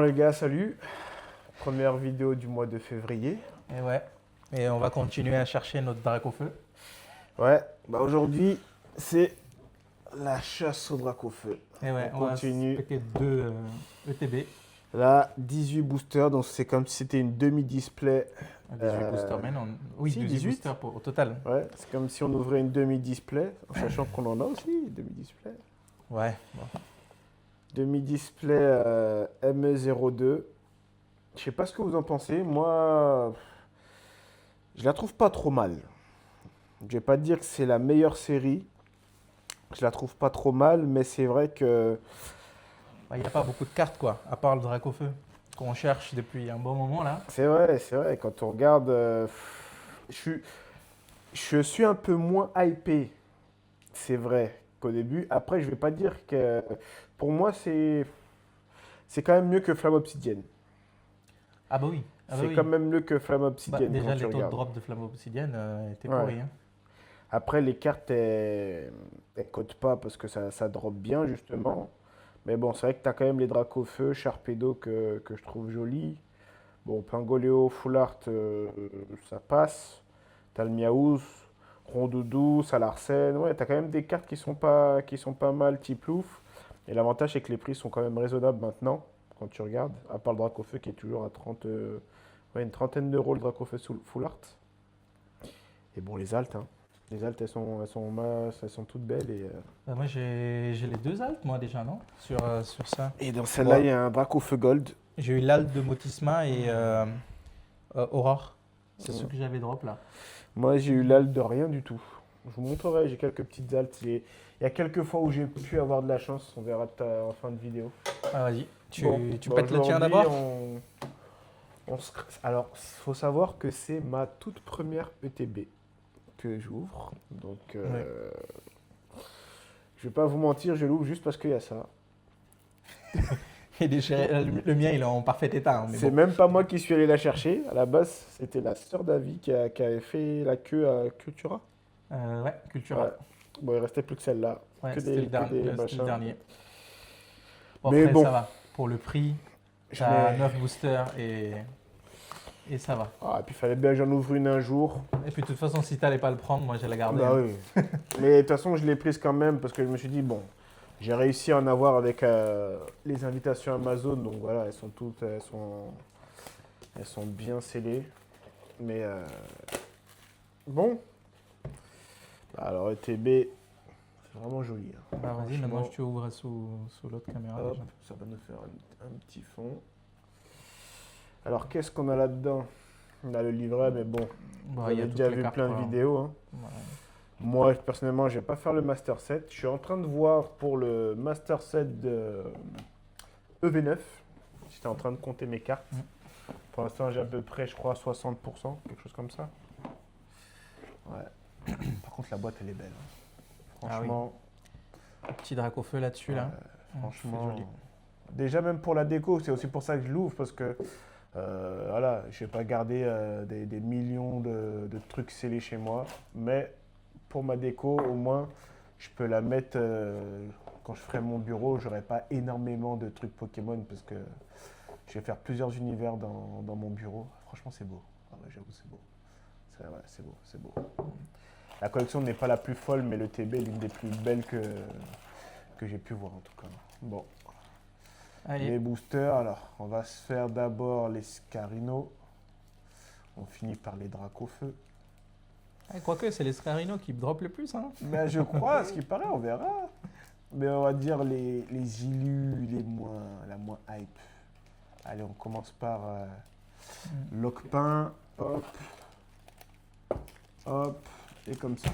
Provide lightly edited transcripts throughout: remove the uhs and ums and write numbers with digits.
les gars, salut. Première vidéo du mois de février. Et ouais. Et on va continuer à chercher notre drac au feu. Ouais, aujourd'hui c'est la chasse au drac au feu. Et ouais, On on va continue. péter deux ETB. Là, 18 boosters, donc c'est comme si c'était une demi-display. 18 boosters, mais non. Oui, si, 18 18. boosters au total. Ouais, c'est comme si on ouvrait une demi-display, en sachant qu'on en a aussi, une demi-display. Ouais. Bon. Demi-display ME02. Je sais pas ce que vous en pensez. Moi, je la trouve pas trop mal. Je vais pas dire que c'est la meilleure série. Je la trouve pas trop mal, mais c'est vrai que Il n'y a pas beaucoup de cartes, quoi, à part le drac au feu, qu'on cherche depuis un bon moment, là. c'est vrai, c'est vrai. Quand on regarde, je suis un peu moins hypé, c'est vrai, qu'au début. Après, je vais pas dire que pour moi c'est quand même mieux que Flamme Obsidienne. Ah bah oui. Ah bah C'est oui. quand même mieux que Flamme Bah, Obsidienne déjà, quand tu les taux de regardes. drop de flamme obsidienne étaient Ouais. pourris. Hein. Après, les cartes, elles cotent pas parce que ça drop bien, justement. Mais bon, c'est vrai que tu as quand même les Draco Feu, Sharpedo que je trouve joli. Bon, Pingoleo, Full Art, ça passe. T'as le Miaouz, Rondoudou, Salarsen. Ouais, t'as quand même des cartes qui sont pas mal, type Louf. Et l'avantage, c'est que les prix sont quand même raisonnables maintenant, quand tu regardes. À part le Dracofeu qui est toujours à 30, ouais, une trentaine d'euros le Dracofeu Full Art. Et bon, les altes, hein. Les altes, elles sont toutes belles. Bah, moi, j'ai les deux altes, moi, déjà, non sur ça. Et dans celle-là, il y a un Dracofeu Gold. J'ai eu l'alt de Motisma et Aurore. C'est ce que j'avais drop, là. Moi, j'ai eu l'alt de rien du tout. Je vous montrerai, j'ai quelques petites altes. Il y a quelques fois où j'ai pu avoir de la chance. On verra en fin de vidéo. Ah, vas-y. Tu Bon, pètes le tien aujourd'hui, d'abord. Alors, il faut savoir que c'est ma toute première ETB que j'ouvre. Donc, Ouais. je vais pas vous mentir, je l'ouvre juste parce qu'il y a ça. Et le mien, il est en parfait état. Hein, mais C'est bon. même pas moi qui suis allé la chercher. À la base, c'était la sœur d'Avi qui avait fait la queue à Cultura. Ouais, Cultura. Ouais. Bon, il restait plus que celle-là. Ouais, Que c'était des- le, que dernier, des c'était le machins. dernier. Bon, Mais après, bon. ça va. Pour le prix, Je t'as l'ai- 9 boosters et ça va. Ah, et puis il fallait bien que j'en ouvre une un jour. Et puis, de toute façon, si t'allais pas le prendre, moi, j'allais garder. Bah Hein. oui. Mais de toute façon, je l'ai prise quand même parce que je me suis dit, bon, j'ai réussi à en avoir avec les invitations Amazon. Donc voilà, elles sont toutes, elles sont bien scellées. Mais bon. Alors, ETB, c'est vraiment joli. Hein. Bah, vas-y, Franchement, maintenant, je te ouvre sous l'autre caméra. hop, Déjà. ça va nous faire un petit fond. Alors, qu'est-ce qu'on a là-dedans? On a le livret, mais bon, Bon, vous il y a avez toutes déjà les vu cartes, plein de quoi. vidéos. Hein. Ouais. Moi, personnellement, je vais pas faire le Master Set. Je suis en train de voir pour le Master Set de EV9. J'étais en train de compter mes cartes. Mm. Pour l'instant, j'ai à peu près, je crois, 60%, quelque chose comme ça. Ouais. Par contre, la boîte, elle est belle. Hein. Ah oui. Franchement, Petit drac au feu là-dessus, là. franchement, c'est joli. déjà même pour la déco, c'est aussi pour ça que je l'ouvre parce que voilà, je vais pas garder des millions de trucs scellés chez moi, mais pour ma déco, au moins, je peux la mettre quand je ferai mon bureau. J'aurai pas énormément de trucs Pokémon parce que je vais faire plusieurs univers dans mon bureau. Franchement, c'est beau. Ah ouais, j'avoue, c'est beau. Ouais, c'est beau, c'est beau. La collection n'est pas la plus folle, mais le TB est l'une des plus belles que j'ai pu voir en tout cas. Bon, Allez. les boosters, alors on va se faire d'abord les Scarino. On finit par les Dracofeu. Ah, quoique, c'est les Scarino qui drop le plus, hein. Ben, je crois, à ce qui paraît, on verra. Mais on va dire les illus, la moins hype. Allez, on commence par Locpin. Hop. Hop. Et comme ça.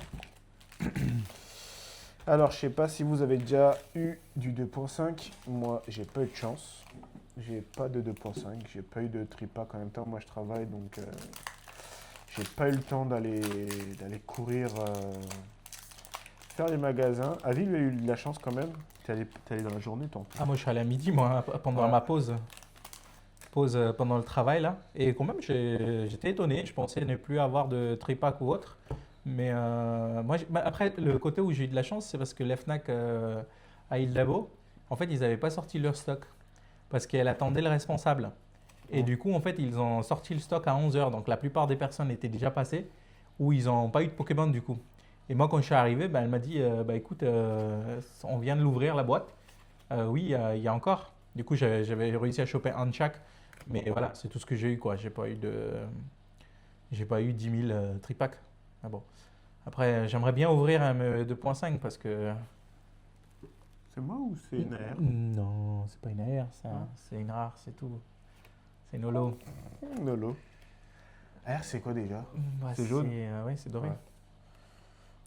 Alors, je sais pas si vous avez déjà eu du 2.5. Moi, j'ai pas eu de chance. J'ai pas de 2.5. J'ai pas eu de tripack en même temps. Moi, je travaille, donc j'ai pas eu le temps d'aller courir, faire les magasins. Avi, lui, a eu de la chance quand même. T'es allé dans la journée, toi. Ah, moi, je suis allé à midi, moi, pendant Ouais. ma pause. Pause pendant le travail, là. Et quand même, j'étais étonné. Je pensais ne plus avoir de tripack ou autre. Mais moi, après, le côté où j'ai eu de la chance, c'est parce que l'FNAC à Île Labo, en fait, ils n'avaient pas sorti leur stock. parce qu'elle attendait le responsable. Et Ouais. du coup, en fait, ils ont sorti le stock à 11 h. Donc la plupart des personnes étaient déjà passées ou ils n'ont pas eu de Pokémon du coup. Et moi, quand je suis arrivé, bah, elle m'a dit bah, écoute, on vient de l'ouvrir la boîte. Oui, il y a encore. Du coup, j'avais réussi à choper un de chaque. Mais voilà, c'est tout ce que j'ai eu quoi. J'ai pas eu 10 000 tripacks. Ah bon. Après, j'aimerais bien ouvrir un 2.5 parce que. C'est moi ou c'est une AR? Non, c'est pas une AR, ça. Non. C'est une rare, c'est tout. C'est une holo. Nolo. AR, c'est quoi déjà? Bah, C'est jaune? ouais, c'est doré. Ouais.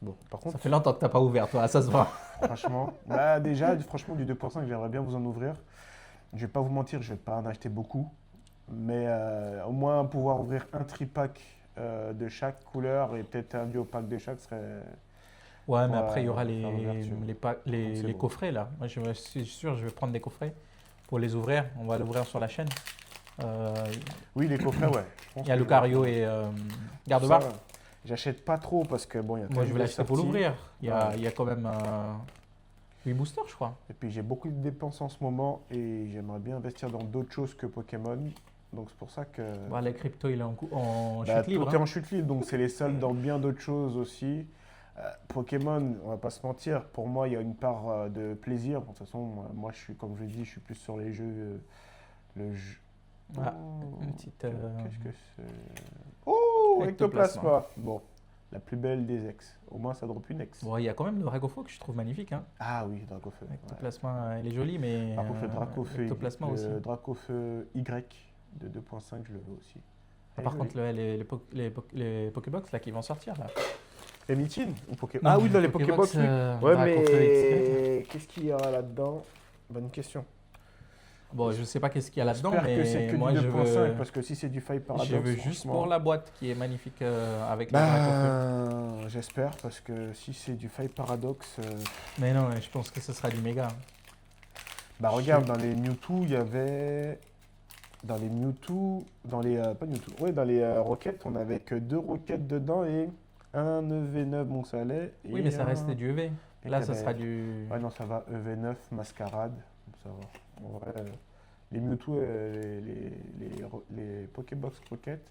Bon, par Ça contre, fait longtemps que t'as pas ouvert, toi, ça se voit. franchement, bah déjà, franchement, du 2.5, j'aimerais bien vous en ouvrir. Je vais pas vous mentir, je vais pas en acheter beaucoup, mais au moins pouvoir ouvrir un tripack de chaque couleur et peut-être un duo pack de chaque serait. Ouais, mais après, il y Ouais, aura faire l'ouverture. C'est les bon. coffrets là. Moi, je suis sûr, je vais prendre des coffrets pour les ouvrir. On va l'ouvrir sur la chaîne. Euh, Oui, les coffrets, ouais. Je pense Il y a que je vais le Lucario faire. et Ça, Gardevoir. j'achète pas trop parce que bon, il y a quand Moi, je même vais des l'acheter pour sorties. l'ouvrir. Ouais. Il y a quand même 8 boosters, je crois. Et puis j'ai beaucoup de dépenses en ce moment et j'aimerais bien investir dans d'autres choses que Pokémon. Donc c'est pour ça que Bah, les crypto, il est en bah, chute libre. tout est Hein. en chute libre, donc c'est les seuls dans bien d'autres choses aussi. Pokémon, on va pas se mentir, pour moi il y a une part de plaisir. Bon, de toute façon, moi je suis, comme je dis, je suis plus sur les jeux. Le jeu. Oh, Ah, une petite qu'est-ce que c'est? Oh, ectoplasma. ectoplasma. Bon, la plus belle des ex. Au moins ça drop une ex. Bon, il y a quand même le Dragofeu que je trouve magnifique. Hein. Ah oui, Dracofeu. Ouais. Ectoplasma, elle est jolie, mais Par contre, ectoplasma aussi. Le Dracofeu Y de 2.5, je le veux aussi. Ah, Elle est par jolie. contre, les Pokébox là, qui vont sortir là. Les Mythines ou Non, Ah oui, dans les Pokébox, Pokébox, oui. Ouais, Dracofeu XY. mais qu'est-ce qu'il y aura là-dedans? Bonne question. Bon, je sais pas qu'est-ce qu'il y a là-dedans, J'espère que c'est mais que du moi 2.5 parce que si c'est du Fire je Paradox, veux juste franchement. pour la boîte qui est magnifique avec les Dracofeu. J'espère parce que si c'est du Fire Paradox. Mais non, je pense que ce sera du méga. Bah regarde, dans les Mewtwo, il y avait. Dans les Mewtwo. Dans les. Pas Mewtwo. Ouais, dans les roquettes, on avait que deux roquettes dedans et un EV9, bon ça allait. Oui, Et mais ça restait un. du EV. Et Là, qu'il y ça avait- sera du. Ouais, non, ça va. EV9, Mascarade. Ça va. En vrai, les Mewtwo, les Pokébox Rocket,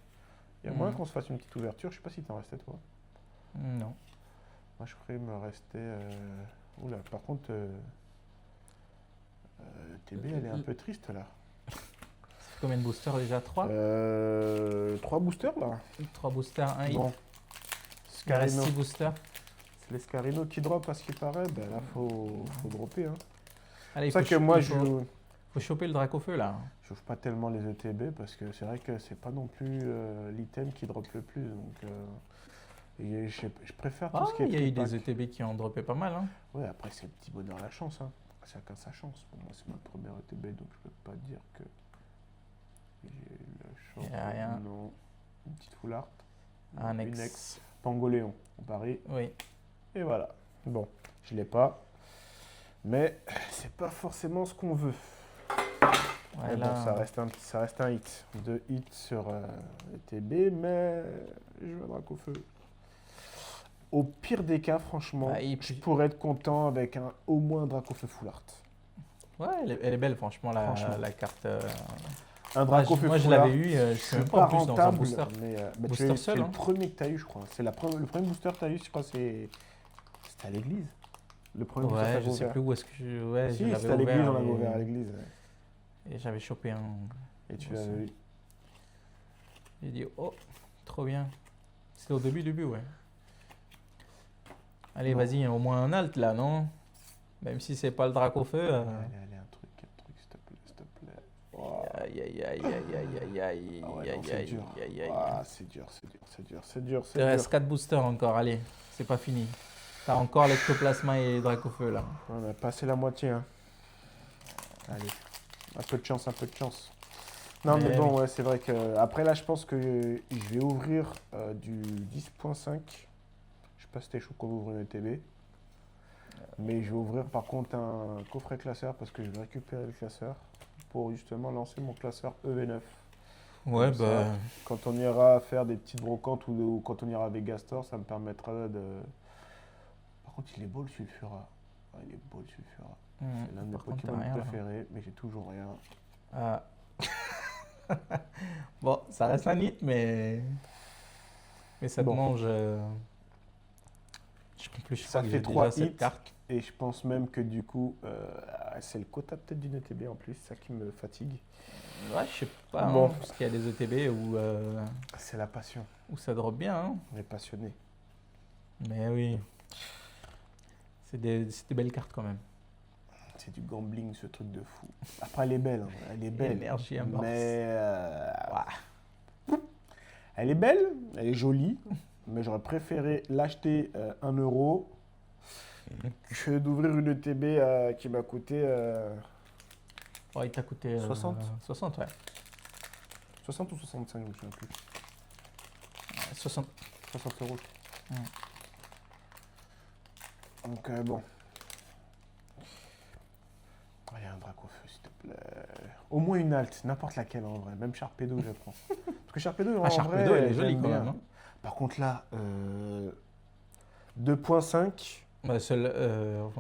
il y a moyen Mhm. qu'on se fasse une petite ouverture. Je sais pas si t'en restais toi. Non. Moi, je ferais me rester. Oula, par contre, TB, elle est un peu triste là. Ça fait combien de boosters déjà? 3? 3 boosters là. 3 boosters, 1 hit. Bon, Il reste Scarino. 6 boosters. C'est les Scarino qui drop à ce qui paraît. Ben là, faut dropper. Hein. Allez, il C'est faut, ça que moi, il je faut choper le Dracofeu là. chauffe pas tellement les ETB parce que c'est vrai que c'est pas non plus l'item qui drop le plus. Donc, et je préfère tout Ah, ce qui est il y a eu tripack. des ETB qui ont droppé pas mal. Hein. Ouais, après, c'est le petit bonheur à la chance. Hein. Chacun sa chance. Pour moi, c'est ma première ETB, donc je peux pas dire que j'ai eu la chance. Y a rien. Non. Une petite full art. Un Une ex. Pangoléon, on parie. Oui. Et voilà. Bon, je l'ai pas. Mais c'est pas forcément ce qu'on veut. Ouais, Mais bon, là, ça reste un hit. 2 hits sur ETB, mais je veux un Dracofeu. Au pire des cas, franchement, Ah, et je puis- pourrais être content avec au moins un Dracofeu full art. ouais, elle est belle, franchement, Franchement. la carte. Un Moi, Dracofeu moi, je full art, l'avais eu, je je sais suis même pas pas en plus dans un rentable, booster. mais Booster tu es, seul, le hein. premier que tu as eu, je crois. C'est le premier booster que tu as eu, je crois, c'était à l'église. Le premier booster que Ouais, t'as je sais ouvert. plus où est-ce que je. Ouais, je Si, l'avais c'était à l'église, on ouvert l'avait ouvert à l'église. et j'avais chopé un. Et tu Bon, l'avais eu. J'ai dit, oh, trop bien. C'était au début, ouais. Allez, Bon. vas-y, au moins un alt là, non? Même si c'est pas le Dracofeu. Allez, un truc, s'il te plaît, s'il te plaît. Oh. Aïe, aïe, aïe, aïe, aïe, aïe, aïe, Ah ouais, aïe, non, c'est aïe, dur. aïe, aïe. Ah, c'est dur, c'est dur, c'est dur, c'est dur, Il c'est te reste dur. 4 boosters encore, allez, c'est pas fini. T'as encore l'ectoplasma et Dracofeu là. On a passé la moitié, hein. Allez, un peu de chance, un peu de chance. Non, mais Eh bon, oui. ouais, c'est vrai que. Après, là, je pense que je vais ouvrir du 10.5. Je sais pas si c'était chaud qu'on ouvre une ETB. Mais je vais ouvrir par contre un coffret classeur parce que je vais récupérer le classeur pour justement lancer mon classeur EV9. Ouais, Comme ça, bah. quand on ira faire des petites brocantes ou quand on ira à Vegastor, ça me permettra de. Par contre, il est beau le Sulfura. Ah, il est beau le Sulfura. C'est l'un de mes Par contre, t'as Pokémon rien là. préférés, mais j'ai toujours rien. Ah. Bon, ça reste un hit, mais ça te Bon. mange. Je Ça crois que fait j'ai 3 déjà cette hits. carte. Et je pense même que du coup, c'est le quota peut-être d'une ETB en plus, ça qui me fatigue. Ouais, je sais pas, Bon. hein, parce qu'il y a des ETB C'est la passion, où ça drop bien. Hein. on est passionné. Mais oui, c'est des belles cartes quand même. C'est du gambling ce truc de fou. Après elle est belle, hein, elle est belle. Énergie amorce. Mais Ouais. elle est belle, elle est jolie, mais j'aurais préféré l'acheter 1 euro que d'ouvrir une ETB qui m'a coûté Oh, il t'a coûté 60. 60, ouais. 60 ou 65, je ne me souviens plus. 60. 60 euros. Ouais. Donc bon. Il y a un drac au feu, s'il te plaît. Au moins une halte, n'importe laquelle en vrai. Même Sharpedo, je prends. Parce que Sharpedo, en Ah, Sharpedo, vrai, elle est jolie j'aime quand bien. même. Hein. Par contre là, 2.5, Ouais,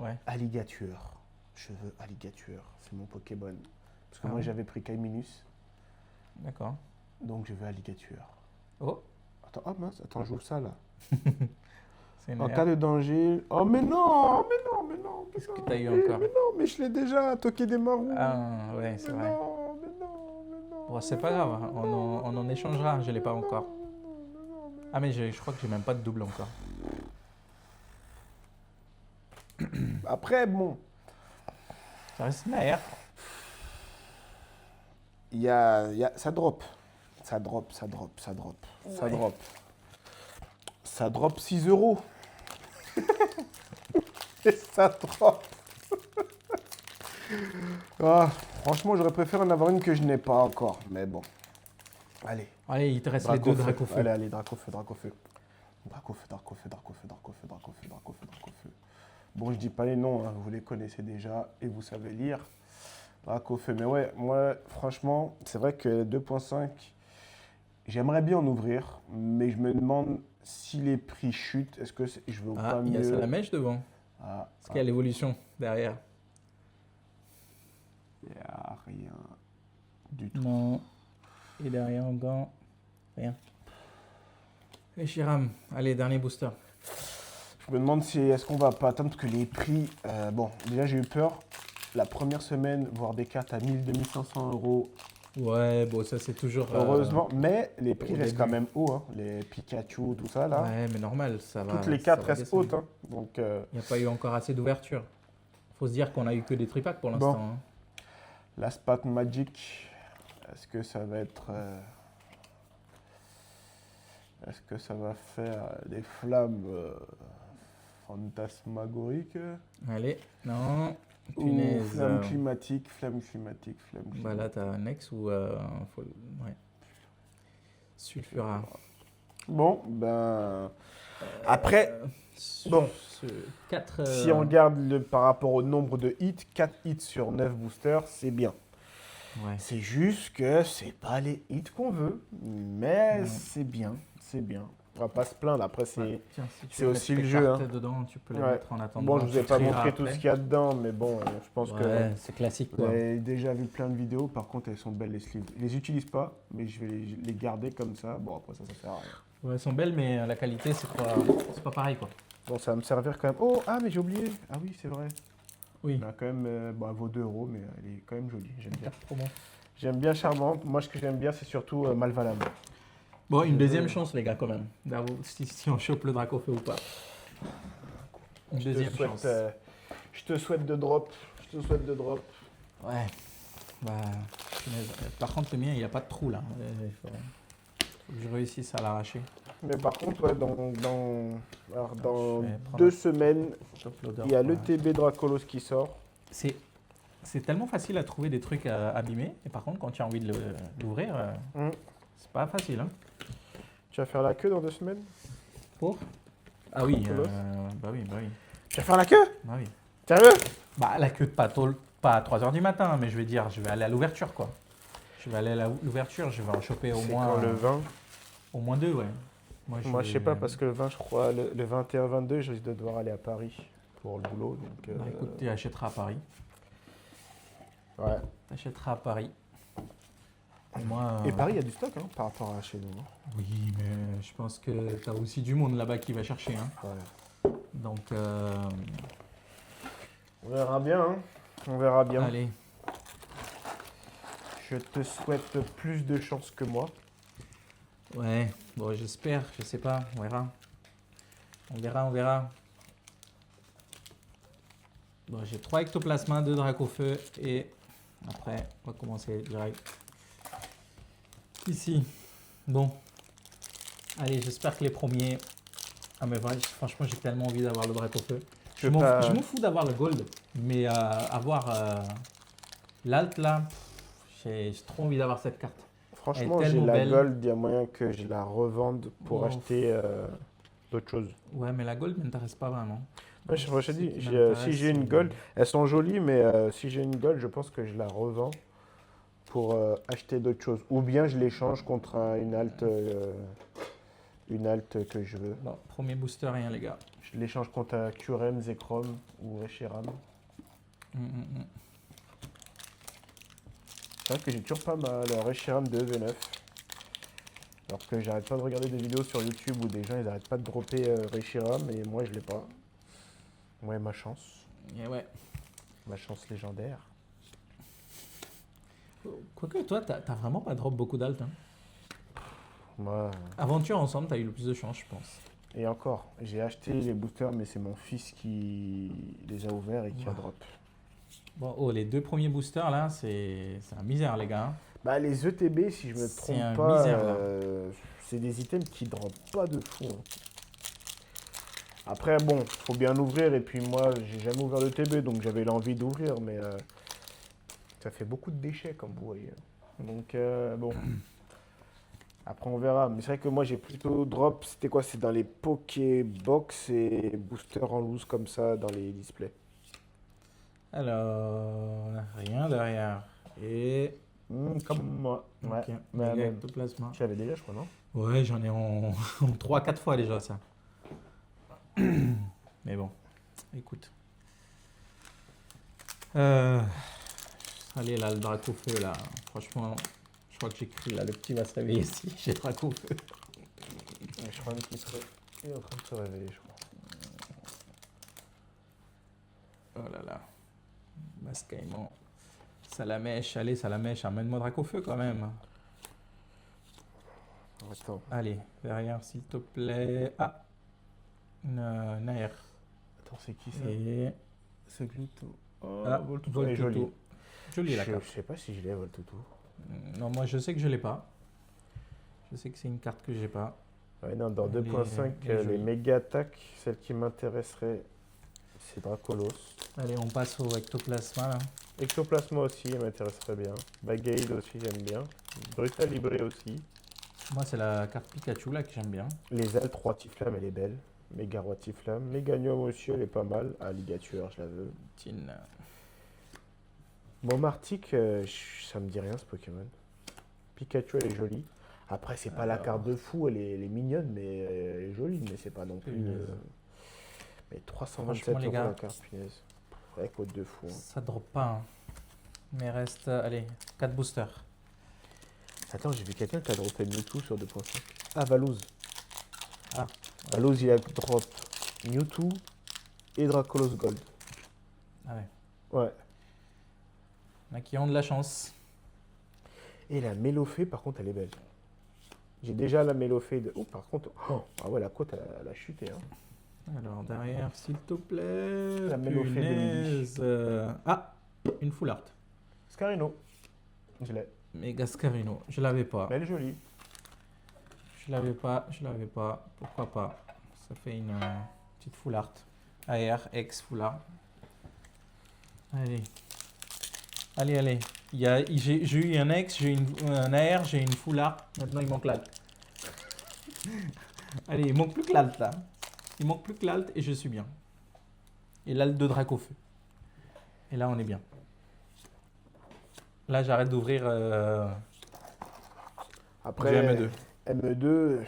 ouais. alligator. Je veux alligator, c'est mon Pokémon. Parce que Ah moi ouais. j'avais pris Kaiminus, D'accord. donc je veux alligator. Oh, Attends, oh mince, attends, j'ouvre ça là. c'est une En AR. cas de danger. Oh mais non, mais non, mais non. Qu'est-ce que putain, t'as eu mais- encore? Mais non, mais je l'ai déjà, toqué des marrons. Ah, ouais, c'est mais vrai. non, mais non, mais non. Bon, c'est pas grave, hein, on en échangera, je l'ai pas encore. Mais Ah, mais je crois que j'ai même pas de double encore. après, bon, Ça reste une AR. ça drop. Ça drop. Ouais. Ça drop 6 euros. Et ça drop. Ah, franchement, j'aurais préféré en avoir une que je n'ai pas encore. Mais bon. Allez. Allez, il te reste les deux Dracofeu. Allez, Dracofeu. Bon, je dis pas les noms, hein, vous les connaissez déjà et vous savez lire. Dracofeu. Mais ouais, moi, franchement, c'est vrai que 2.5, j'aimerais bien en ouvrir, mais je me demande si les prix chutent. Est-ce que je veux Ah, pas il y a mieux Salamèche devant. Ah, Est-ce qu'il y a l'évolution derrière? il n'y a rien du tout. Non. Et derrière encore, rien. Et Shiram, allez, dernier booster. Je me demande si est-ce qu'on va pas attendre que les prix. Bon, déjà j'ai eu peur. La première semaine, voir des cartes à 1000-2500 euros. Ouais, bon, ça c'est toujours. Heureusement, mais les prix au restent début. quand même hauts. Hein. Les Pikachu, tout ça là. Ouais, mais normal, ça va. Toutes les ça cartes va restent descendre. hautes. Hein. Donc, Il n'y a pas eu encore assez d'ouverture. Faut se dire qu'on a eu que des tripacks pour l'instant. Bon. Hein. la Spat Magic, est-ce que ça va être. Est-ce que ça va faire des flammes fantasmagoriques Allez, non, ou punaise. flammes climatiques, Bah là, t'as un ex ou. Ouais. Sulfura. Bon, ben. Après, bon. 4. Si on regarde par rapport au nombre de hits, 4 hits sur 9 boosters, c'est bien. Ouais. C'est juste que c'est pas les hits qu'on veut, mais Ouais. c'est bien, c'est bien. On va pas se plaindre, après c'est... Ouais. Tiens, si tu c'est veux aussi mettre le tes jeu, cartes hein. dedans, tu peux les Ouais. mettre en attendant. Bon, je vous ai tu pas trieras montré tout après. ce qu'il y a dedans, mais bon, je pense que Ouais, c'est classique vous quoi. avez déjà vu plein de vidéos, par contre elles sont belles les sleeves. Je les utilise pas, mais je vais les garder comme ça. Bon, après ça sert à rien. Ouais, elles sont belles, mais la qualité, c'est pas pareil quoi. Bon, ça va me servir quand même. Oh, ah, mais j'ai oublié. Ah oui, c'est vrai. Oui. Elle a quand même, bon, elle vaut 2 euros, mais elle est quand même jolie, j'aime bien. Carte promo. J'aime bien Charmante. Moi, ce que j'aime bien, c'est surtout Malvalable. Bon, une deuxième chance, les gars, quand même. Si on chope le Dracofeu ou pas. Une deuxième chance. Je te souhaite de drop. Ouais. Bah, punaise. Par contre, le mien, il n'y a pas de trou là. Il faut que je réussisse à l'arracher. Mais par contre, ouais, alors, dans Je vais prendre 2 semaines, Chope l'odeur. il y a Ouais. l'ETB Dracolos qui sort. C'est tellement facile à trouver des trucs abîmés. Et par contre, quand tu as envie de l'ouvrir, c'est pas facile. Hein. Tu vas faire la queue dans 2 semaines? Pour Ah oui, Colosse. bah oui. Tu vas faire la queue? Bah oui. Sérieux? Bah la queue de pas à 3h du matin, mais je vais dire, je vais aller à l'ouverture quoi. Je vais aller à l'ouverture, je vais en choper au C'est moins, quand le 20? au moins 2, ouais. Moi, je sais pas, parce que le 20, je crois, le 21-22, je risque de devoir aller à Paris pour le boulot. Donc, Bah, écoute, tu achèteras à Paris. ouais. T'achèteras à Paris. Moi, Et Paris, il y a du stock hein, par rapport à chez nous. Hein. oui, mais je pense que tu as aussi du monde là-bas qui va chercher. Hein. Ouais. Donc, On verra bien. Hein. On verra bien. allez. Je te souhaite plus de chance que moi. Ouais, bon, j'espère, je sais pas, on verra. On verra, on verra. Bon, j'ai 3 ectoplasmas, 2 dracofeu et après, on va commencer direct. Ici. Bon. Allez, j'espère que les premiers. Ah, mais franchement, j'ai tellement envie d'avoir le dracofeu. Je m'en fous d'avoir le gold, mais avoir l'alt là, j'ai trop envie d'avoir cette carte. Franchement, j'ai tellement la belle. gold, il y a moyen que je la revende pour Oh. acheter d'autres choses. Ouais, mais la gold m'intéresse pas vraiment. Ouais, je te Ce dis, qui si m'intéresse, j'ai une c'est- gold, elles sont jolies, mais si j'ai une gold, je pense que je la revends pour acheter d'autres choses. Ou bien je l'échange contre une alt que je veux. Bon, premier booster, rien les gars. Je l'échange contre un Curem, Zekrom ou Reshiram. C'est vrai que j'ai toujours pas le Reshiram de EV9. Alors que j'arrête pas de regarder des vidéos sur YouTube où des gens ils arrêtent pas de dropper Reshiram et moi je l'ai pas. Ouais, ma chance. Et ouais. Ma chance légendaire. Quoique toi, t'as vraiment pas drop beaucoup d'alt. Hein. Moi, Aventure ensemble, t'as eu le plus de chance, je pense. et encore, j'ai acheté les boosters, mais c'est mon fils qui les a ouverts et qui a Wow. drop. Bon, oh, les 2 premiers boosters là, c'est un misère les gars. Bah, les ETB, si je me C'est un trompe pas, misère, là. c'est des items qui droppent pas de fou. Hein. Après, bon, faut bien ouvrir. Et puis moi, j'ai jamais ouvert de TB, donc j'avais l'envie d'ouvrir, mais ça fait beaucoup de déchets, comme vous voyez. Donc, bon. Après, on verra. Mais c'est vrai que moi, j'ai plutôt drop. C'était quoi? C'est dans les Pokébox et boosters en loose comme ça dans les displays. Alors, rien derrière. Et. Comme moi. Ouais. Ok, Bah, méga même. ectoplasma. Tu l'avais déjà, je crois, non? Ouais, j'en ai en 3-4 fois déjà ça. Mais bon, écoute. Allez là, le Dracofeu là. Franchement, je crois que j'ai cru là, le petit va se réveiller ici. J'ai Dracofeu. Je crois qu'il est en train de se réveiller, je crois. Oh là là. Mascaïman. Salamèche, allez, Salamèche, amène-moi Dracofeu quand même. Attends. Allez, derrière s'il te plaît. Ah, Nair. Attends, c'est qui ça? Et. C'est Gluto. Oh, Ah, Voltuto. Elle est jolie. Voltuto. Jolie la Je carte. sais pas si je l'ai, Voltuto. Non, moi je sais que je l'ai pas. Je sais que c'est une carte que j'ai pas. Ouais, non, dans Elle est- 2.5, elle est les jolie. méga attaques, celle qui m'intéresserait, c'est Dracolos. Allez, on passe au ectoplasma là. Ectoplasma aussi, elle m'intéresserait bien. Bagade aussi, j'aime bien. Brutal Libre aussi. Moi, c'est la carte Pikachu là que j'aime bien. Les ailes, Roi Tiflam, elle est belle. Méga Roi Tiflam. Méganium aussi, elle est pas mal. Alligator, je la veux. Tin. Momartic, ça me dit rien ce Pokémon. Pikachu, elle est jolie. Après, c'est pas la Alors. carte de fou, elle est mignonne, mais elle est jolie, mais c'est pas non plus. Punaise. Mais 327 Franchement, les euros gars. la carte, punaise. Ouais, côte de fou. Hein. Ça drop pas. Hein. Mais reste, allez, 4 boosters. Attends, j'ai vu quelqu'un qui a droppé Mewtwo sur 2.5. Ah, Valouz. Ah. Valouz, il a drop Mewtwo et Dracolos Gold. Ah ouais. Ouais. Il y en a qui ont de la chance. Et la Mélofée, par contre, elle est belle. J'ai déjà la Mélofée de. Oh, par contre. Oh, ah ouais, la côte, elle a chuté. Hein. Alors, derrière, s'il te plaît. La Mélofée de punaise. Ah, une full art. Scarino. Je l'ai. Méga Scarino. Je l'avais pas. Mais elle est jolie. Je l'avais pas. Pourquoi pas? Ça fait une petite full art. AR, X full art. Allez. Allez. J'ai eu un X, j'ai eu un AR, j'ai une full art. Maintenant, il manque l'alt. Allez, il manque plus que l'alt là. Il manque plus que l'alt et je suis bien. Et l'alt de Dracofeu. Et là, on est bien. Là, j'arrête d'ouvrir Après, du ME2. ME2.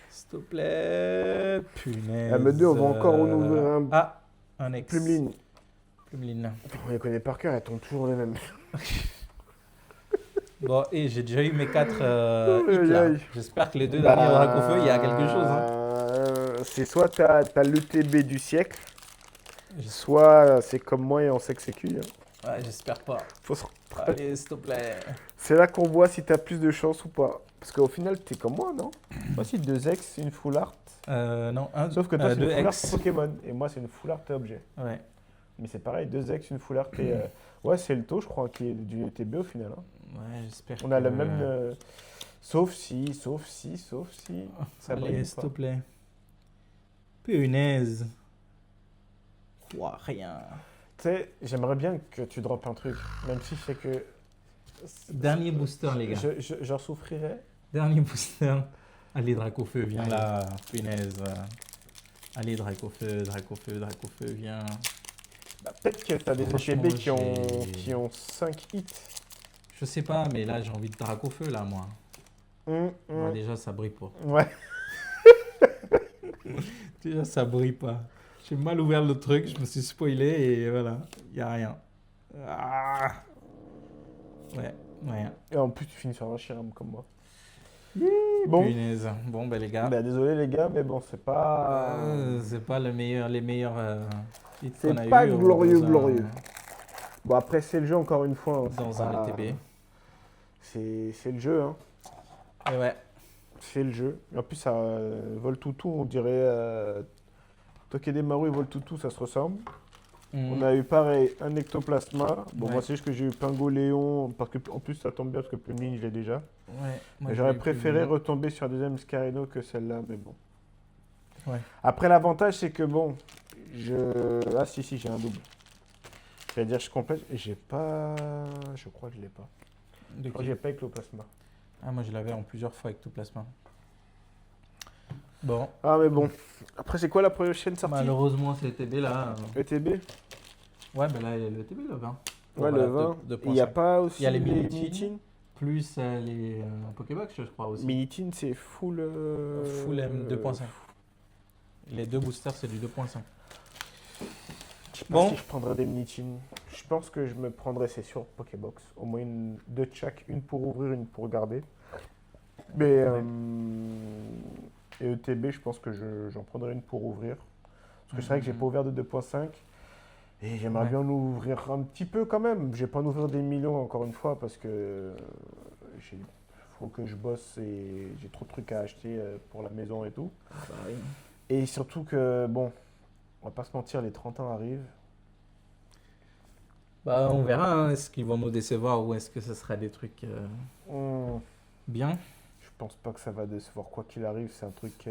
S'il te plaît. Punaise. ME2, on va encore en ouvrir un. Ah, un X. Plumeline. Plumeline. On les connaît par cœur, elles tombent toujours les mêmes. Bon, et j'ai déjà eu mes 4 hits Aïe, là. aïe. J'espère que les deux derniers Dracofeu, il y a quelque chose. Hein. C'est soit t'as l'ETB du siècle, J'es- soit c'est comme moi et on sait que c'est cuit, hein. Ouais, j'espère pas. Faut se- Allez, s'il te plaît. C'est là qu'on voit si t'as plus de chance ou pas. Parce qu'au final, t'es comme moi, non? Moi, c'est 2X, une full art. Non, un, Sauf que toi, c'est une deux full art X. Pokémon. Et moi, c'est une full art objet. Ouais. Mais c'est pareil, 2X, une full art. Et, ouais, c'est le taux, je crois, qui est du ETB au final, hein. Ouais, j'espère On a que... la même. Sauf si. Ça brille Allez, ou s'il pas. te plaît. Punaise. Ouah, rien. Tu sais, j'aimerais bien que tu droppes un truc. Même si je sais que. Dernier booster, les gars. J'en souffrirais. Dernier booster. Allez, Dracofeu, viens là. Punaise. Allez, Dracofeu, viens. Bah, peut-être que t'as des Franchement, ETB j'ai- qui ont 5 hits. Je sais pas, mais là, j'ai envie de Dracofeu, là, moi. Moi, déjà, ça brille pas. Ouais. Déjà, ça brille pas. J'ai mal ouvert le truc, je me suis spoilé et voilà, il a rien. Ah. Ouais, rien. Et en plus, tu finis sur un Shiram comme moi. Bon. Punaise. Bon, ben les gars, Bah, désolé les gars, mais bon, c'est pas. c'est pas les meilleurs hits C'est qu'on a pas eu glorieux, dans glorieux. Bon, après, c'est le jeu, encore une fois, hein. Dans C'est un pas- ETB. C'est le jeu, hein. Et ouais, C'est le jeu. Et en plus, ça vole toutou, on dirait. Tokidemaru et Voltoutou, ça se ressemble. On a eu pareil, un ectoplasma. Bon, Ouais. moi, c'est juste que j'ai eu Pingoléon, parce que en plus, ça tombe bien, parce que Pumine, je l'ai déjà. ouais. Moi, Mais je j'aurais l'ai préféré plus vu. retomber sur un deuxième Scarino que celle-là, mais bon. Ouais. Après, l'avantage, c'est que bon, Ah, si, j'ai un double. J'allais dire, je complète, et j'ai pas. Je crois que je l'ai pas. De Je crois qui que j'ai pas ectoplasma. Ah, moi, je l'avais en plusieurs fois avec tout plasma. Bon, Ah, mais bon. Après, c'est quoi la prochaine sortie? malheureusement, c'est ETB là. ETB? Ouais, ben là, il y a le ETB, le 20. Ouais, Voilà, le 20. deux- Il n'y a 2.5. pas aussi Il y a les Minitine? Plus les Pokébox, je crois aussi. Minitine, c'est full. Full M 2.5. Les deux boosters, c'est du 2.5. Je sais pas Bon. si je prendrais des Minitine. Je pense que je me prendrais, c'est sûr, Pokébox. Au moins deux de chaque, une pour ouvrir, une pour garder. Mais. Et ETB, je pense que j'en prendrais une pour ouvrir. Parce que c'est vrai que j'ai pas ouvert de 2.5. Et j'aimerais Ouais. bien en ouvrir un petit peu quand même. Je vais pas en ouvrir des millions encore une fois parce que faut que je bosse et j'ai trop de trucs à acheter pour la maison et tout. Bah oui. Et surtout que, bon, on va pas se mentir, les 30 ans arrivent. Bah, on verra, hein. Est-ce qu'ils vont nous décevoir ou est-ce que ce sera des trucs Hmm, bien? je pense pas que ça va décevoir. Quoi qu'il arrive, c'est un truc.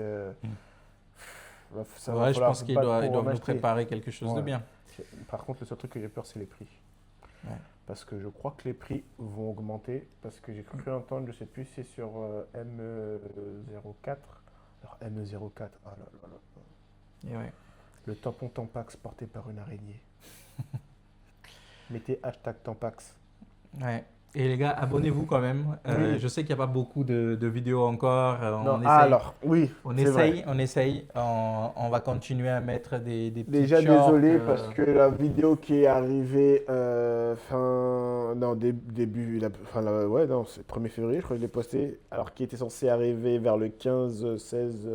Ça va Ouais, je falloir pense se qu'ils battre doivent, pour ils doivent en nous acheter. préparer quelque chose de Ouais. bien. Par contre, le seul truc que j'ai peur, c'est les prix. Ouais. Parce que je crois que les prix vont augmenter. Parce que j'ai cru entendre, je sais plus si c'est sur ME04. Alors ME04, ah là là là. Et ouais. Le tampon Tampax porté par une araignée. Mettez hashtag Tampax. Ouais. Et les gars, abonnez-vous quand même. Oui. Je sais qu'il n'y a pas beaucoup de vidéos encore. Non, On ah, essaye. alors, oui, On c'est vrai. essaye. On va continuer à mettre des petites Déjà shorts, désolé parce que la vidéo qui est arrivée début, ouais, non, c'est 1er février, je crois que je l'ai postée, alors qui était censée arriver vers le 15-16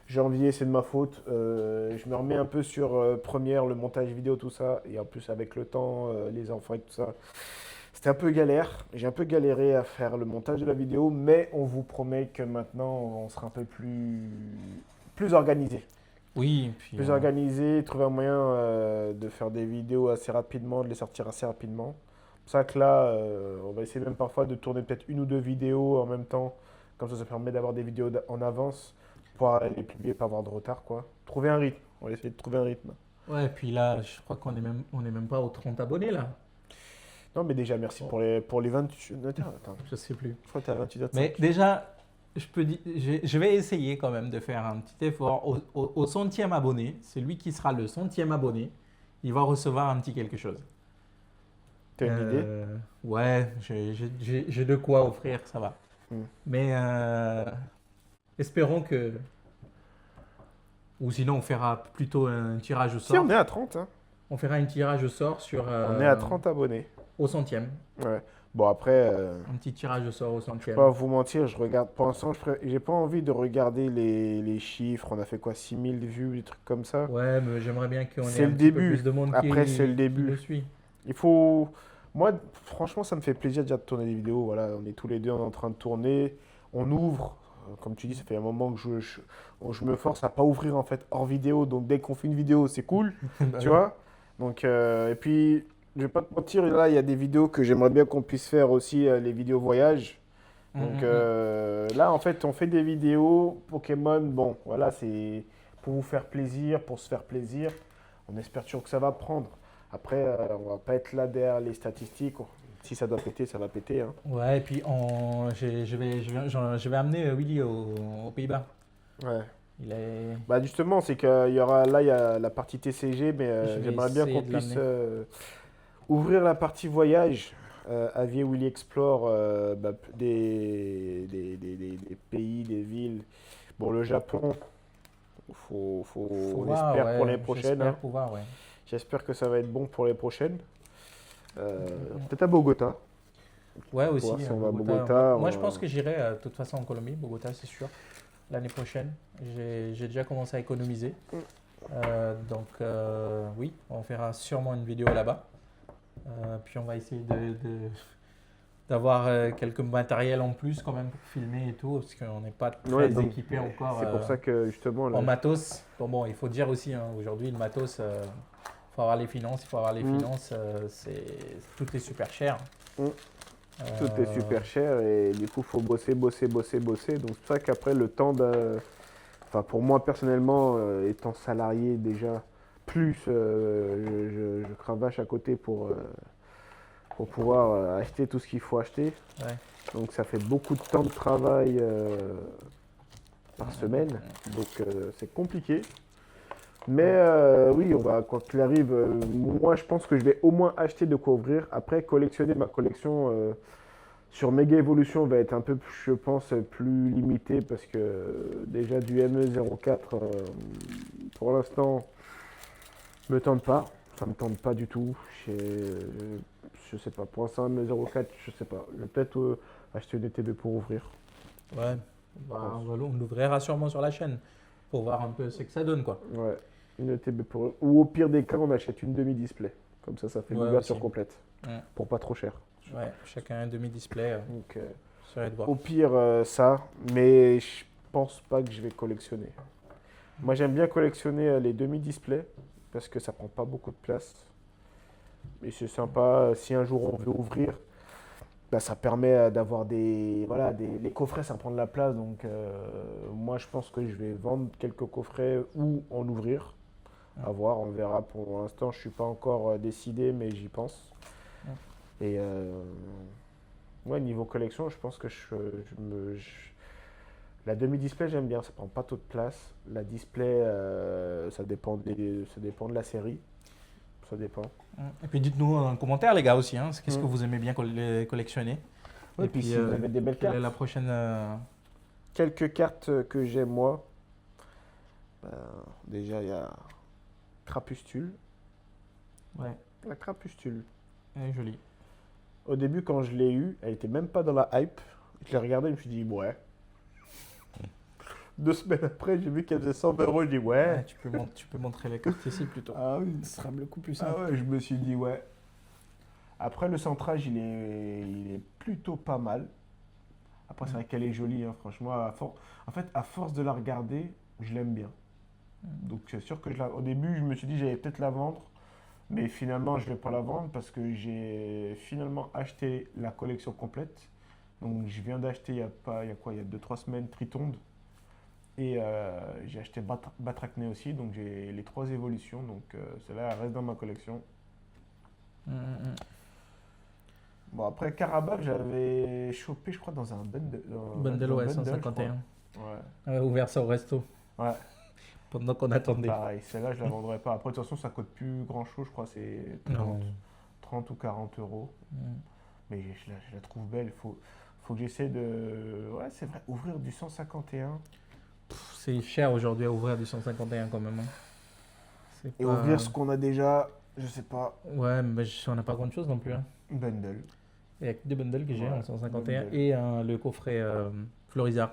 janvier, c'est de ma faute. Je me remets un peu sur Première, le montage vidéo, tout ça, et en plus avec le temps, les enfants et tout ça. C'était un peu galère, j'ai un peu galéré à faire le montage de la vidéo, mais on vous promet que maintenant on sera un peu plus organisé. Oui, puis Plus organisé, trouver un moyen de faire des vidéos assez rapidement, de les sortir assez rapidement. C'est pour ça que là, on va essayer même parfois de tourner peut-être une ou deux vidéos en même temps. Comme ça permet d'avoir des vidéos en avance pour les publier, pas avoir de retard, quoi. Trouver un rythme, on va essayer de trouver un rythme. ouais, puis là, je crois on est même pas aux 30 abonnés là. Non, mais déjà, merci pour les 28. Attends, Je sais plus. je crois que t'es à 28. Mais déjà, je vais essayer quand même de faire un petit effort. Au centième abonné, celui qui sera le centième abonné, il va recevoir un petit quelque chose. T'as une idée? Ouais, j'ai de quoi offrir, ça va. Mais espérons que... Ou sinon, on fera plutôt un tirage au Si, sort. on est à 30, hein. On fera un tirage au sort sur... On est à 30 abonnés. Au centième. Ouais. Bon, après, Un petit tirage au sort au je vais centième. pas vous mentir, je regarde. Pour l'instant, j'ai pas envie de regarder les chiffres. On a fait quoi? 6 000 vues, des trucs comme ça. Ouais, mais j'aimerais bien qu'on ait C'est un le petit peu plus début. de monde Après, c'est le qui début. le suit. Il faut. Moi, franchement, ça me fait plaisir déjà de tourner des vidéos. Voilà, on est tous les deux en train de tourner. On ouvre. Comme tu dis, ça fait un moment que je me force à pas ouvrir en fait hors vidéo. Donc dès qu'on fait une vidéo, c'est cool. Bah Tu oui. vois? Donc, et puis, je vais pas te mentir, là, il y a des vidéos que j'aimerais bien qu'on puisse faire aussi, les vidéos voyage. Mm, Donc mm, mm. là, en fait, on fait des vidéos Pokémon. Bon, voilà, c'est pour vous faire plaisir, pour se faire plaisir. On espère toujours que ça va prendre. Après, on va pas être là derrière les statistiques. Si ça doit péter, ça va péter, hein. Ouais, et puis je vais amener Willy aux Pays-Bas. Ouais. Il est... Bah justement, c'est qu'il y aura là, il y a la partie TCG, mais Je vais j'aimerais bien essayer qu'on de puisse l'amener. ouvrir la partie voyage. Avier Willy Explore bah, des pays, des villes. Bon, le Japon, Faut on voir, espère pour ouais. les prochaines, J'espère hein. pouvoir, ouais. J'espère que ça va être bon pour les prochaines. Mm, mm, mm. Peut-être à Bogota. Ouais, Pour aussi, voir si on va à Bogota. Bogota. Moi, je pense que j'irai de toute façon en Colombie, Bogota, c'est sûr, l'année prochaine. J'ai déjà commencé à économiser. Donc, oui, on fera sûrement une vidéo là-bas. Puis, on va essayer d'avoir quelques matériels en plus quand même pour filmer et tout, parce qu'on n'est pas Ouais, très donc, équipé encore c'est pour ça que justement, là, en matos. Bon, il faut dire aussi, hein, aujourd'hui, le matos, il faut avoir les finances. Il faut avoir les Mm. finances, tout est super cher. Mm. Tout est Euh, super cher et du coup, faut bosser, bosser, bosser, bosser. Donc, c'est pour ça qu'après, le temps de. Enfin, pour moi, personnellement, étant salarié déjà, plus je cravache à côté pour pouvoir acheter tout ce qu'il faut acheter. ouais. Donc, ça fait beaucoup de temps de travail par semaine. Mm. Donc, c'est compliqué. Mais oui, on va, quoi qu'il arrive, moi, je pense que je vais au moins acheter de quoi ouvrir. Après, collectionner ma collection. Sur Mega Evolution va être un peu, je pense, plus limité parce que déjà du ME04, pour l'instant, me tente pas. Ça me tente pas du tout. Je sais pas. Pour l'instant, ME04, je sais pas. Je vais peut-être acheter une ETB pour ouvrir. Ouais. Bah, on l'ouvrira sûrement sur la chaîne pour voir un peu ce que ça donne, quoi. Ouais, une ETB pour ouvrir. Ou au pire des cas, on achète une demi-display. Comme ça fait Ouais, l'ouverture aussi. complète. Mm. Pour pas trop cher. Ouais, chacun un demi-display, Donc, serait de voir. au pire, ça. Mais je pense pas que je vais collectionner. Moi, j'aime bien collectionner les demi-displays parce que ça prend pas beaucoup de place. Et c'est sympa, si un jour on veut ouvrir, bah, ça permet d'avoir des. Voilà, les coffrets, ça prend de la place. Donc, moi, je pense que je vais vendre quelques coffrets ou en ouvrir. À voir, on verra. Pour l'instant, je suis pas encore décidé, mais j'y pense. Et ouais, niveau collection, je pense que la demi-display, j'aime bien, ça prend pas trop de place. La display, ça dépend de la série. Ça dépend. Et puis dites-nous en commentaire, les gars, aussi, hein, qu'est-ce que Mm. vous aimez bien collectionner. Ouais, Et puis puis, si vous avez des belles quelle est cartes. la prochaine Quelques cartes que j'aime, moi. Ben, déjà, il y a Crapustule. Ouais, La Crapustule. elle est jolie. Au début, quand je l'ai eue, elle était même pas dans la hype. Je l'ai regardée, je me suis dit, ouais. 2 semaines après, j'ai vu qu'elle faisait 120 euros, je dis, Ouais, ouais. tu peux montrer les cartes ici plutôt. Ah oui. Ce sera beaucoup plus Ah simple. ouais, je me suis dit, ouais. Après, le centrage, il est plutôt pas mal. Après, c'est vrai qu'elle est jolie, hein, franchement. En fait, à force de la regarder, je l'aime bien. Donc, c'est sûr que au début, je me suis dit, j'allais peut-être la vendre. Mais finalement, je ne vais pas la vendre parce que j'ai finalement acheté la collection complète. Donc, je viens d'acheter il y a pas, il y a quoi, il y a 2-3 semaines, Tritonde. Et j'ai acheté Batracné aussi. Donc, j'ai les 3 évolutions. Donc, celle-là, elle reste dans ma collection. Mm, mm, mm. Bon, après, Karabakh, j'avais chopé, je crois, dans un bundle. Bundle, dans un ouais, bundle, je 151. crois. Ouais, ouvert ça au resto Ouais. pendant qu'on attendait. Pareil, celle-là, je la vendrai pas. Après, de toute façon, ça coûte plus grand-chose, je crois, c'est Non. 30 ou 40 euros. Mm. Mais je la trouve belle. Faut que j'essaie de. Ouais, c'est vrai, ouvrir du 151 C'est cher aujourd'hui à ouvrir du 151 quand même, hein. C'est et pas- ouvrir ce qu'on a déjà, je sais pas, Ouais, mais on n'a pas grand chose non plus, hein. bundle. Il y a que des bundles que j'ai Ouais, en 151 bundle. et le coffret Florizard.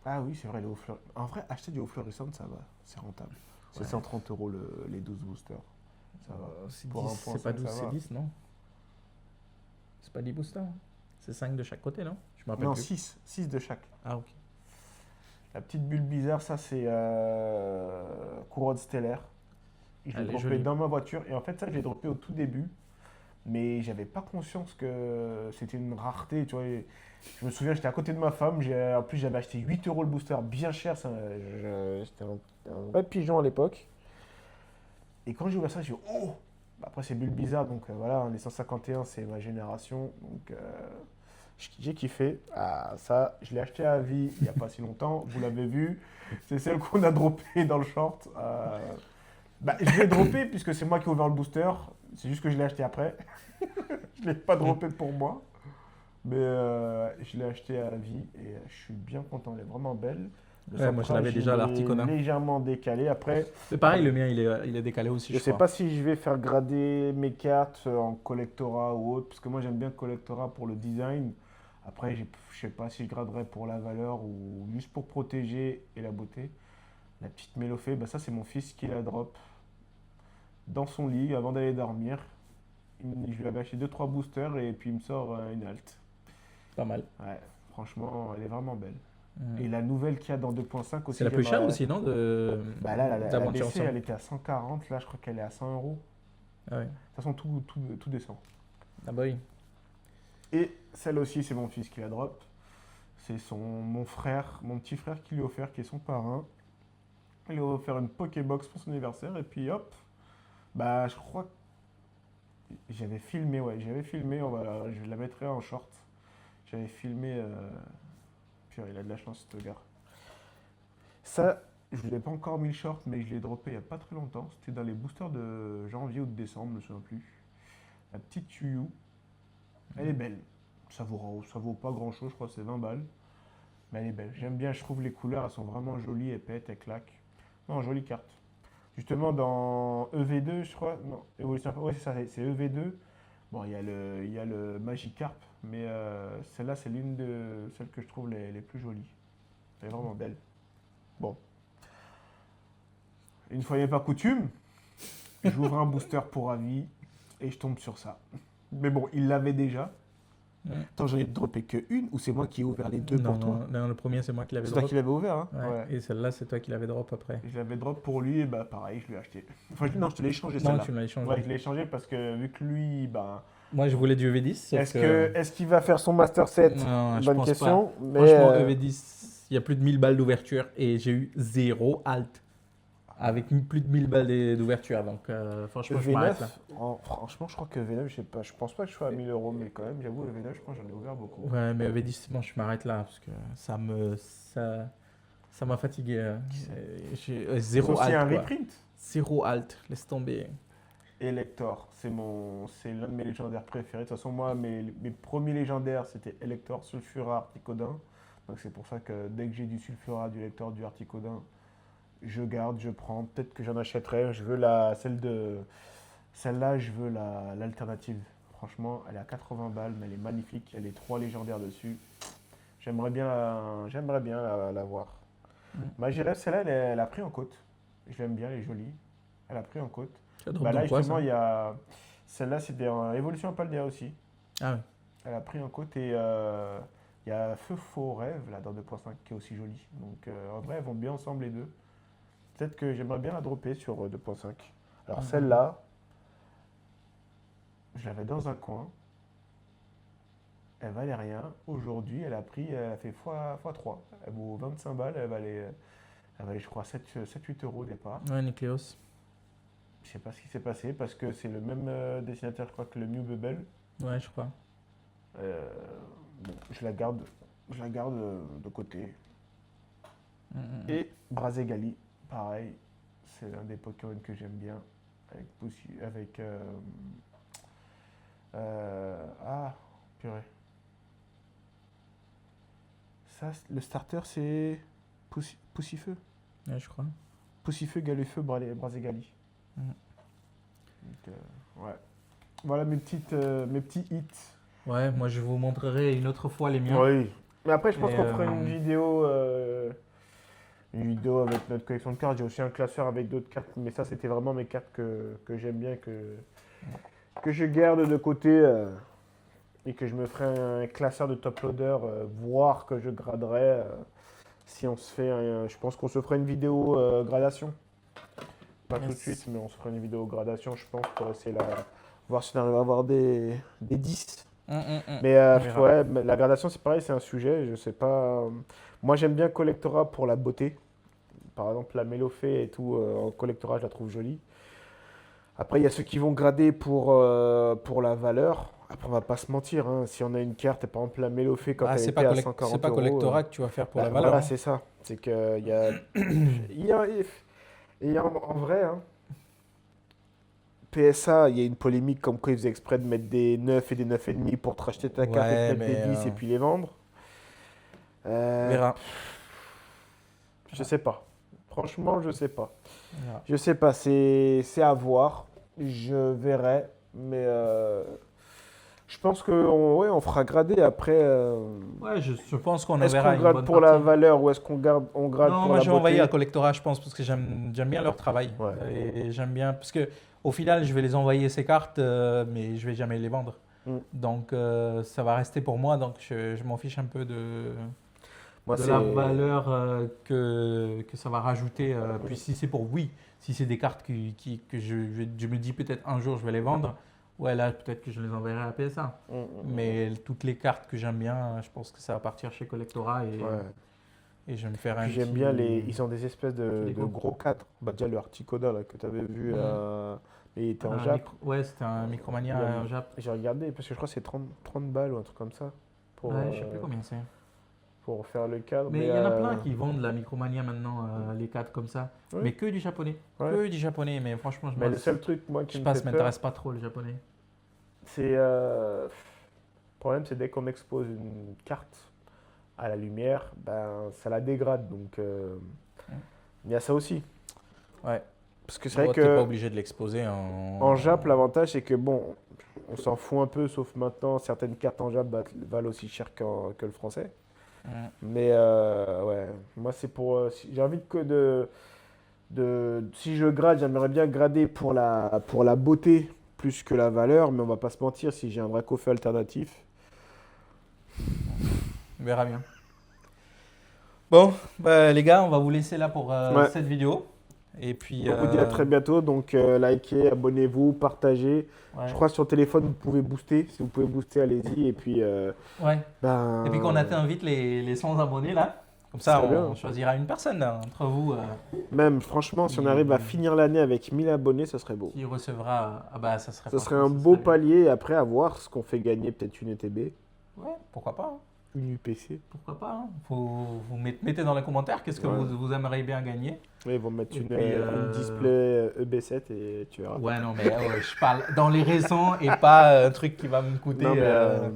Ah oui, c'est vrai, en vrai, acheter du haut fluorescent, ça va, c'est rentable. C'est Ouais. 130 euros les 12 boosters. Ça va. C'est Pour 10, c'est pas 1.5, 12, ça c'est va. 10, non? C'est pas 10 boosters, hein. C'est 5 de chaque côté, non? Je me rappelle Non, plus. 6 de chaque. Ah, ok. La petite bulle bizarre, ça c'est couronne stellaire. Je l'ai Elle est droppé jolie. dans ma voiture. Et en fait, ça, je l'ai droppé au tout début. Mais j'avais pas conscience que c'était une rareté, tu vois. Et je me souviens, j'étais à côté de ma femme. En plus, j'avais acheté 8 euros le booster, bien cher. J'étais un vrai pigeon à l'époque. Et quand j'ai ouvert ça, j'ai dit, oh! Bah, après, c'est bulle bizarre. Donc voilà, hein, les 151, c'est ma génération. Donc j'ai kiffé. Ah, ça, je l'ai acheté à vie il n'y a pas si longtemps. Vous l'avez vu. C'est celle qu'on a droppée dans le short. Bah, je l'ai droppé puisque c'est moi qui ai ouvert le booster. C'est juste que je l'ai acheté après. Je ne l'ai pas droppé pour moi. Mais je l'ai acheté à vie et je suis bien content. Elle est vraiment belle. Le Ouais, moi, je l'avais centrage, déjà il à est l'Articonin. légèrement décalé. Après, Mais pareil, le mien, il est décalé aussi, je je sais crois. pas si je vais faire grader mes cartes en collectora ou autre. Parce que moi, j'aime bien collectora pour le design. Après, je sais pas si je graderai pour la valeur ou juste pour protéger et la beauté. La petite Mélofée, bah ça, c'est mon fils qui la drop dans son lit avant d'aller dormir. Je lui avais acheté deux trois boosters et puis il me sort une halte. Pas mal. Ouais, franchement, elle est vraiment belle. Et Mm. la nouvelle qu'il y a dans 2.5 C'est aussi, la plus chère j'aimerais. aussi, non, Bah là, elle a d'aventure baissé, ensemble. elle était à 140, là je crois qu'elle est à 100 euros. Ah ouais. De toute façon, tout descend. Ah bah oui. Et celle aussi, c'est mon fils qui la drop. C'est mon frère, mon petit frère qui lui a offert, qui est son parrain. Il lui a offert une Pokébox pour son anniversaire et puis hop, bah je crois que j'avais filmé, ouais, j'avais filmé, je la mettrai en short. J'avais filmé. Purée, il a de la chance, ce gars. Ça, je ne l'ai pas encore mis le short, mais je l'ai droppé il n'y a pas très longtemps. C'était dans les boosters de janvier ou de décembre, je ne me souviens plus. La petite Tuyu, elle est belle. Ça vaut pas grand chose, je crois que c'est 20 balles. Mais elle est belle. J'aime bien, je trouve les couleurs, elles sont vraiment jolies, elles pètent, elles claquent. Non, jolie carte. Justement, dans EV2, je crois. Non, Evolution. Ouais, c'est ça, c'est EV2. Bon, il y a le Magikarp, mais celle-là, c'est l'une de celles que je trouve les plus jolies. Elle est vraiment belle. Bon, une fois n'est pas coutume, j'ouvre un booster pour avis et je tombe sur ça. Mais bon, il l'avait déjà. Mm. Attends, j'en ai droppé que une ou c'est moi qui ai ouvert les deux Non, pour toi? non, le premier, c'est moi qui l'avais C'est toi drop. qui l'avais ouvert, hein? Ouais. Ouais. Et celle-là, c'est toi qui l'avais drop après. Je l'avais drop pour lui et bah pareil, je l'ai acheté. Enfin, non, je te l'ai échangé Non, celle-là. tu me l'as échangé. Ouais, je l'ai échangé parce que vu que lui, bah, Moi, je voulais du EV10, sauf que... est-ce qu'il va faire son Master 7? Non, je Bonne pense question. pas. Mais Franchement, EV10, il y a plus de 1000 balles d'ouverture et j'ai eu 0 alt. Avec plus de 1000 balles d'ouverture. Donc, franchement, je m'arrête là. V9, franchement, je crois que V9, je sais pas, je pense pas que je sois à 1000 euros, mais quand même, j'avoue, le V9, je pense que j'en ai ouvert beaucoup. Ouais, mais EV10, bon, je m'arrête là parce que ça m'a fatigué. J'ai C'est zéro aussi un alt, quoi. reprint. Zéro alt, laisse tomber. Elector, c'est l'un de mes légendaires préférés. De toute façon, moi, mes premiers légendaires, c'était Elector, Sulfura, Articodin. Donc c'est pour ça que dès que j'ai du Sulfura, du Elector, du Articodin, je garde, je prends. Peut-être que j'en achèterai. Celle-là, je veux l'alternative. Franchement, elle est à 80 balles, mais elle est magnifique. Il y a les trois légendaires dessus. J'aimerais bien la voir. Mm. Ma Giresse, celle-là, elle a pris en côte. Je l'aime bien, elle est jolie. Elle a pris en côte. Tu as drop Bah là, dans quoi, justement, ça? il y a. Celle-là, c'était en évolution Paldea aussi. Ah oui. Elle a pris en côte et il y a Feu Faux Rêve, là, dans 2.5, qui est aussi jolie. Donc, en vrai, elles vont bien ensemble les deux. Peut-être que j'aimerais bien la dropper sur 2.5. Alors, Mhm. celle-là, je l'avais dans un coin. Elle valait rien. Aujourd'hui, elle a fait x3. Elle vaut 25 balles. Elle valait je crois, 7-8 euros au départ. Ouais, Nucleus. Je sais pas ce qui s'est passé parce que c'est le même dessinateur, je crois, que le Mew Bubble. Ouais, je crois. Euh, bon, je la garde de côté. Mhm. Et Brazegali, pareil, c'est l'un des Pokémon que j'aime bien. Ah, purée. Ça, le starter, c'est Poussifeu. Ouais, je crois. Poussifeu, Galufeu, Brazegali. Mhm. Donc, ouais. Voilà mes petits hits Ouais, moi je vous montrerai une autre fois les miens. Oui. Mais après, je pense Et, qu'on fera une vidéo avec notre collection de cartes. J'ai aussi un classeur avec d'autres cartes, mais ça, c'était vraiment mes cartes que j'aime bien, que je garde de côté et que je me ferai un classeur de top loader, voire que je graderai si on se fait je pense qu'on se fera une vidéo gradation. Pas tout de yes. suite, mais on se fera une vidéo gradation, je pense, pour essayer voir si on arrive à avoir des 10. Mais On verra. ouais, mais la gradation, c'est pareil, c'est un sujet, je sais pas. Moi, j'aime bien Collectora pour la beauté. Par exemple, la Mélofée et tout, en Collectora, je la trouve jolie. Après, il y a ceux qui vont grader pour la valeur. Après, on va pas se mentir, hein, si on a une carte, par exemple la Mélofée quand Ah, elle c'est était à c'est 140 pas euros, Collectora que tu vas faire pour bah, la valeur, voilà, hein. c'est ça. C'est que il y a en vrai, hein, PSA, il y a une polémique comme quoi ils faisaient exprès de mettre des 9 et des 9,5 pour te racheter ta carte et te Ouais, mettre des mais 10 et puis les vendre. on Euh, verra. je sais pas. Franchement, je sais pas. On verra. Je sais pas, c'est à voir. Je verrai. Mais je pense qu'on ouais, on fera grader après. Ouais, je pense qu'on Est-ce qu'on enverra une grade bonne pour la partie. valeur ou est-ce on grade Non, pour moi la je vais envoyer à beauté? Collectora, je pense, parce que j'aime bien leur travail. Ouais. Et j'aime bien, parce que au final, je vais les envoyer ces cartes, mais je vais jamais les vendre. Mm. Donc ça va rester pour moi, donc je m'en fiche un peu Moi, de la c'est. valeur que ça va rajouter. Puis si c'est pour oui, si c'est des cartes que je me dis peut-être un jour je vais les vendre, ouais là peut-être que je les enverrai à PSA. Mais toutes les cartes que j'aime bien, je pense que ça va partir chez Collectora Ouais. et je vais me faire un Puis j'aime bien petit, Ils ont des espèces petit de déco. gros cadres. Bah, déjà le Articoda là, que tu avais vu, Hmm. mais il était en Un Jap. ouais, c'était un Il y a- Micromania en Jap. J'ai regardé parce que je crois que c'est 30 balles ou un truc comme ça Ouais, je sais plus combien c'est. pour faire le cadre. Mais Mais il y en a plein qui vendent la Micromania maintenant, les cadres comme ça. ouais, Mais que du japonais. ouais. Que du japonais. Mais franchement, Mais le seul truc moi qui je me passe, fait ça peur, m'intéresse pas trop le japonais. c'est le problème, c'est dès qu'on expose une carte à la lumière, ben ça la dégrade. Donc il y a ça aussi. Ouais. Parce que c'est vrai Bon, t'es pas que obligé de l'exposer en Jap, l'avantage c'est que bon, on s'en fout un peu, sauf maintenant certaines cartes en Jap valent aussi cher que le français. Mm. Mais ouais, moi c'est pour. J'ai envie si je grade, j'aimerais bien grader pour la beauté plus que la valeur, mais on va pas se mentir, si j'ai un Dracofeu alternatif. On verra bien. Bon, bah, les gars, on va vous laisser là pour Ouais, cette vidéo. Et puis, on vous dit à très bientôt, donc likez, abonnez-vous, partagez. Je ouais. crois sur téléphone vous pouvez booster, si vous pouvez booster, allez-y. Et puis, Ouais. Et puis qu'on ben, atteint vite les 100 abonnés là. Comme ce ça, serait on bien. choisira une personne là, entre vous Même franchement, si on qui, arrive à finir l'année avec 1000 abonnés, ça serait beau. qui recevra. Ah bah, ça serait Ça serait franchement, un ça beau serait bien. palier, après à voir ce qu'on fait gagner, peut-être une ETB, Ouais, pourquoi pas, hein. une UPC. Pourquoi pas, hein. Vous mettez dans les commentaires qu'est-ce que Ouais. vous aimeriez bien gagner. Oui, ils vont mettre Et une, puis, une display EB7 et tu verras. ouais, non, mais je parle dans les récents et pas un truc qui va me coûter. Non, mais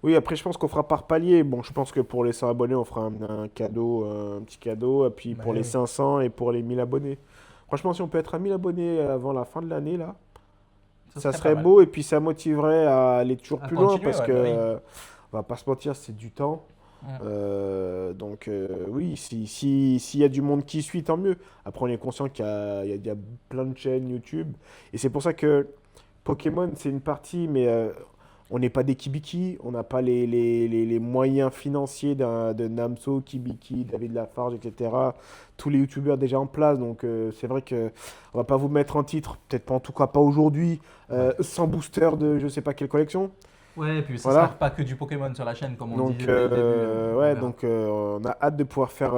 oui, après, je pense qu'on fera par palier. Bon, je pense que pour les 100 abonnés, on fera un cadeau, un petit cadeau. Et puis Bah pour les oui, 500 et pour les 1000 abonnés. Franchement, si on peut être à 1000 abonnés avant la fin de l'année, là, ça ça serait pas serait mal. beau. Et puis ça motiverait à aller toujours À plus loin continuer, parce ouais, que, bah oui. on va pas se mentir, c'est du temps. Mm. Donc, oui, s'il y a du monde qui suit, tant mieux. Après, on est conscient qu'il y a plein de chaînes YouTube. Et c'est pour ça que Pokémon, c'est une partie, mais on n'est pas des Kibiki, on n'a pas les moyens financiers de Namso, Kibiki, David Lafarge, etc. Tous les youtubeurs déjà en place, donc c'est vrai que on va pas vous mettre en titre, peut-être pas en tout cas pas aujourd'hui, Ouais. sans booster de je sais pas quelle collection. Ouais, et puis ça sera Voilà. pas que du Pokémon sur la chaîne, comme on Donc disait dès le début. On ouais, verra. donc on a hâte de pouvoir faire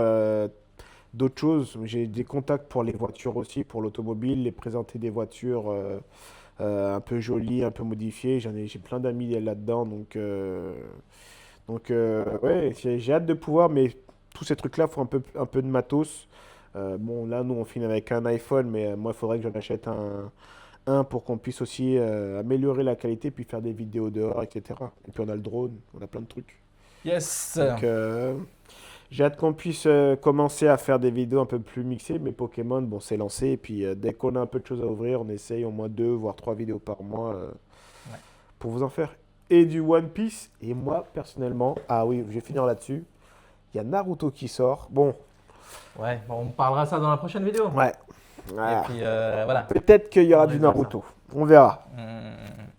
d'autres choses. J'ai des contacts pour les voitures aussi, pour l'automobile, les présenter des voitures. Un peu joli, un peu modifié. J'ai plein d'amis là-dedans, donc ouais, j'ai hâte de pouvoir, mais tous ces trucs-là, il faut un peu de matos. Bon, là, nous, on finit avec un iPhone, mais moi, il faudrait que j'en achète un pour qu'on puisse aussi améliorer la qualité, puis faire des vidéos dehors, etc. Et puis on a le drone, on a plein de trucs. Yes! Donc, j'ai hâte qu'on puisse commencer à faire des vidéos un peu plus mixées, mais Pokémon, bon, c'est lancé. Et puis, dès qu'on a un peu de choses à ouvrir, on essaye au moins 2, voire 3 vidéos par mois Ouais. pour vous en faire. et du One Piece. Et moi, personnellement, ah oui, je vais finir là-dessus. Il y a Naruto qui sort. Bon, Ouais, bon, on parlera ça dans la prochaine vidéo. ouais. Et Voilà. puis voilà. Peut-être qu'il y aura On du verra ça. Naruto. On verra. Hum.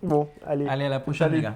Bon, allez. Allez, à la prochaine, Salut. les gars.